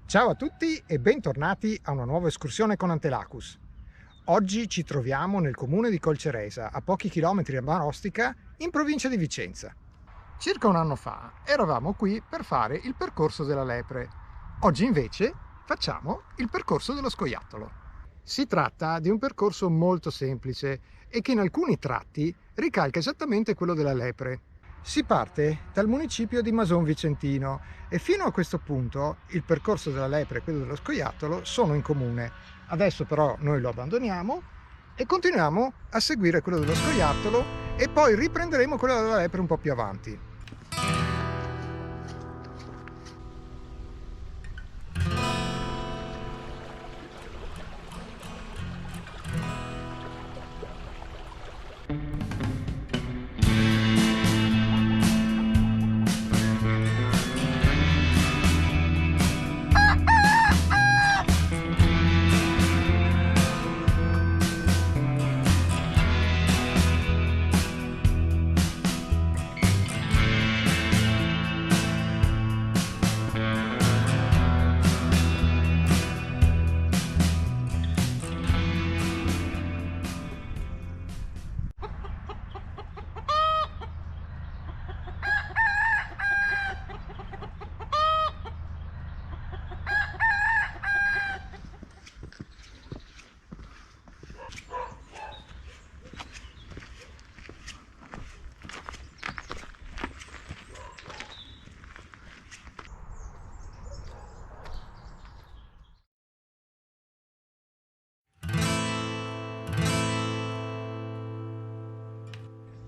Ciao a tutti e bentornati a una nuova escursione con Antelacus. Oggi ci troviamo nel comune di Colceresa, a pochi chilometri da Marostica, in provincia di Vicenza. Circa un anno fa eravamo qui per fare il percorso della lepre. Oggi invece facciamo il percorso dello scoiattolo. Si tratta di un percorso molto semplice e che in alcuni tratti ricalca esattamente quello della lepre. Si parte dal municipio di Mason Vicentino e fino a questo punto il percorso della lepre e quello dello scoiattolo sono in comune. Adesso però noi lo abbandoniamo e continuiamo a seguire quello dello scoiattolo e poi riprenderemo quello della lepre un po' più avanti.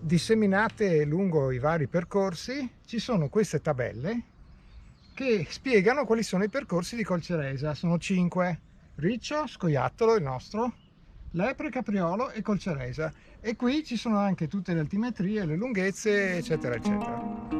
Disseminate lungo i vari percorsi ci sono queste tabelle che spiegano quali sono i percorsi di Colceresa. Sono 5: Riccio, Scoiattolo, il nostro, Lepre, Capriolo e Colceresa. E qui ci sono anche tutte le altimetrie, le lunghezze, eccetera eccetera.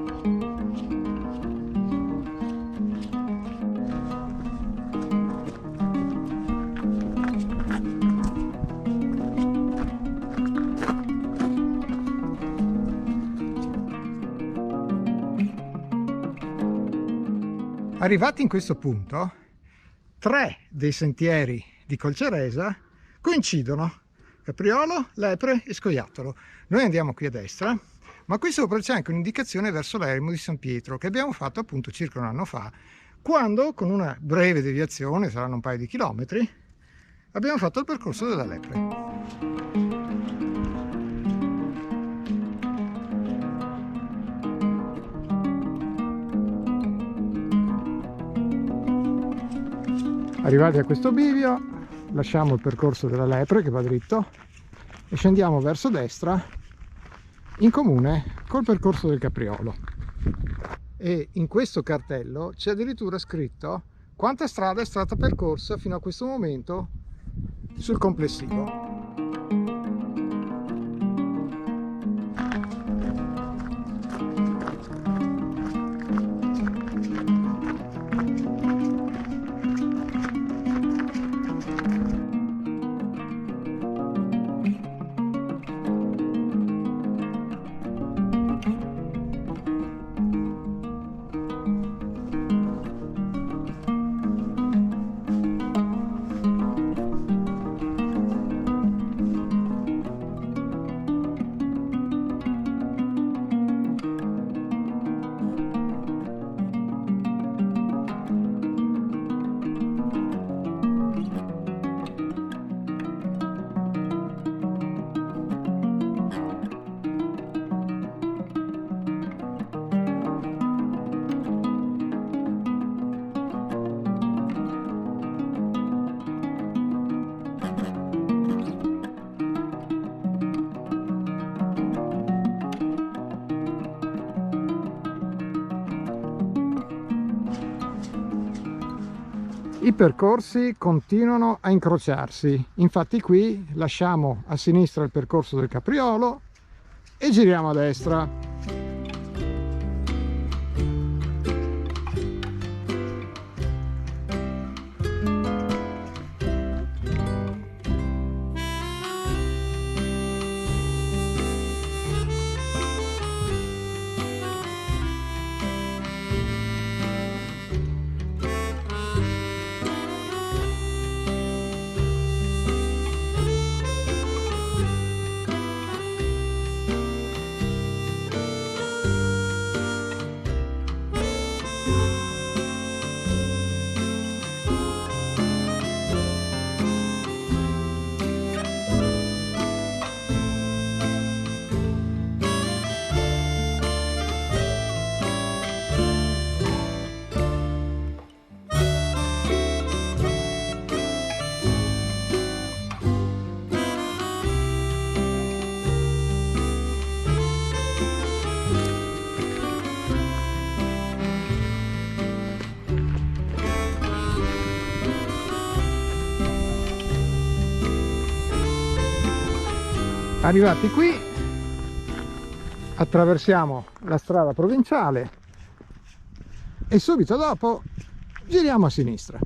Arrivati in questo punto, 3 dei sentieri di Colceresa coincidono: Capriolo, Lepre e Scoiattolo. Noi andiamo qui a destra, ma qui sopra c'è anche un'indicazione verso l'eremo di San Pietro che abbiamo fatto appunto circa un anno fa, quando con una breve deviazione, saranno un paio di chilometri, abbiamo fatto il percorso della Lepre. Arrivati a questo bivio lasciamo il percorso della Lepre che va dritto e scendiamo verso destra in comune col percorso del Capriolo. E in questo cartello c'è addirittura scritto quanta strada è stata percorsa fino a questo momento sul complessivo. I percorsi continuano a incrociarsi, infatti qui lasciamo a sinistra il percorso del Capriolo e giriamo a destra. Arrivati qui attraversiamo la strada provinciale e subito dopo giriamo a sinistra.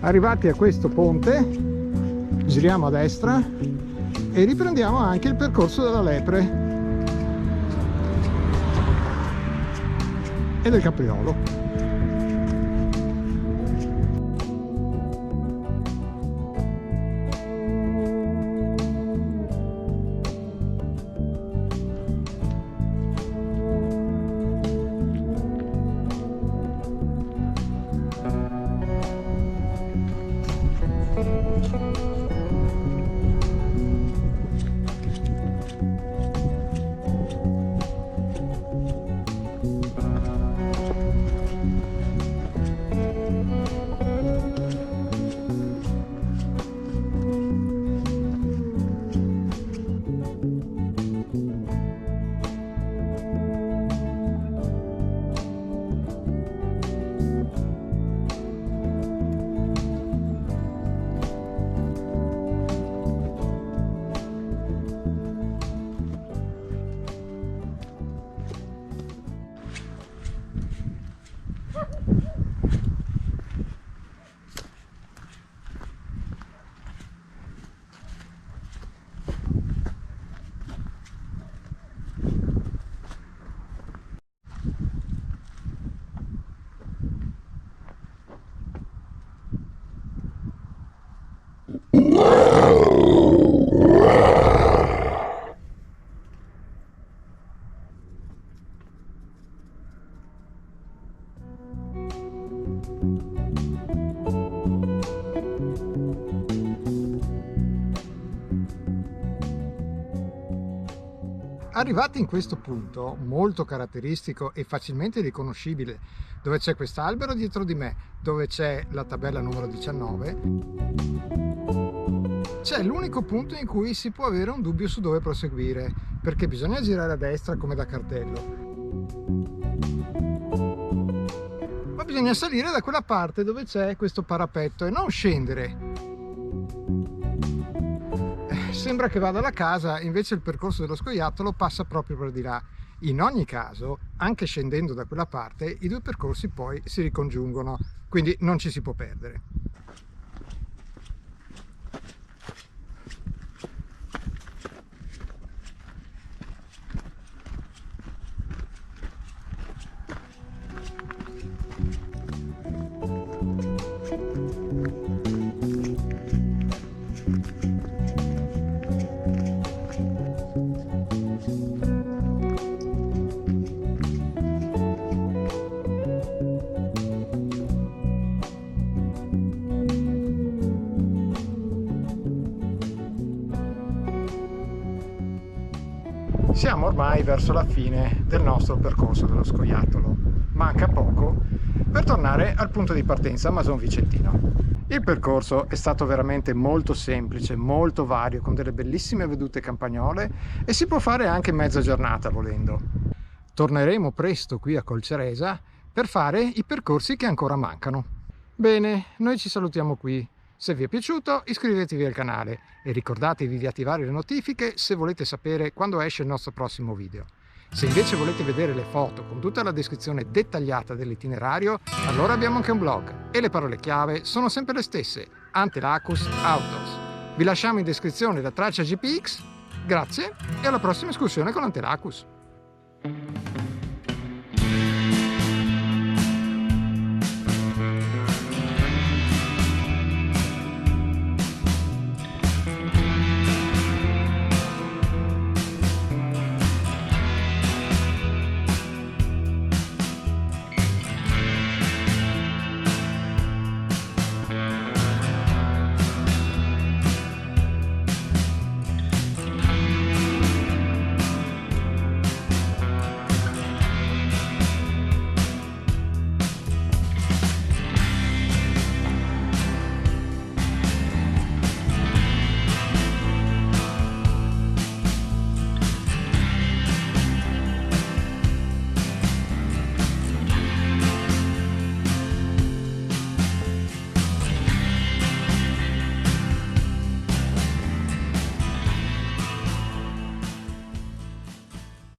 Arrivati a questo ponte giriamo a destra e riprendiamo anche il percorso della Lepre e del Capriolo. Arrivati in questo punto molto caratteristico e facilmente riconoscibile, dove c'è quest'albero dietro di me, dove c'è la tabella numero 19, c'è l'unico punto in cui si può avere un dubbio su dove proseguire, perché bisogna girare a destra come da cartello. Ma bisogna salire da quella parte dove c'è questo parapetto e non scendere. Sembra che vada alla casa, invece il percorso dello scoiattolo passa proprio per di là. In ogni caso, anche scendendo da quella parte, i due percorsi poi si ricongiungono, quindi non ci si può perdere. Siamo ormai verso la fine del nostro percorso dello scoiattolo. Manca poco per tornare al punto di partenza Mason Vicentino. Il percorso è stato veramente molto semplice, molto vario, con delle bellissime vedute campagnole e si può fare anche mezza giornata volendo. Torneremo presto qui a Colceresa per fare i percorsi che ancora mancano. Bene, noi ci salutiamo qui. Se vi è piaciuto iscrivetevi al canale e ricordatevi di attivare le notifiche se volete sapere quando esce il nostro prossimo video. Se invece volete vedere le foto con tutta la descrizione dettagliata dell'itinerario, allora abbiamo anche un blog e le parole chiave sono sempre le stesse: Antelacus Autos. Vi lasciamo in descrizione la traccia GPX. Grazie e alla prossima escursione con Antelacus.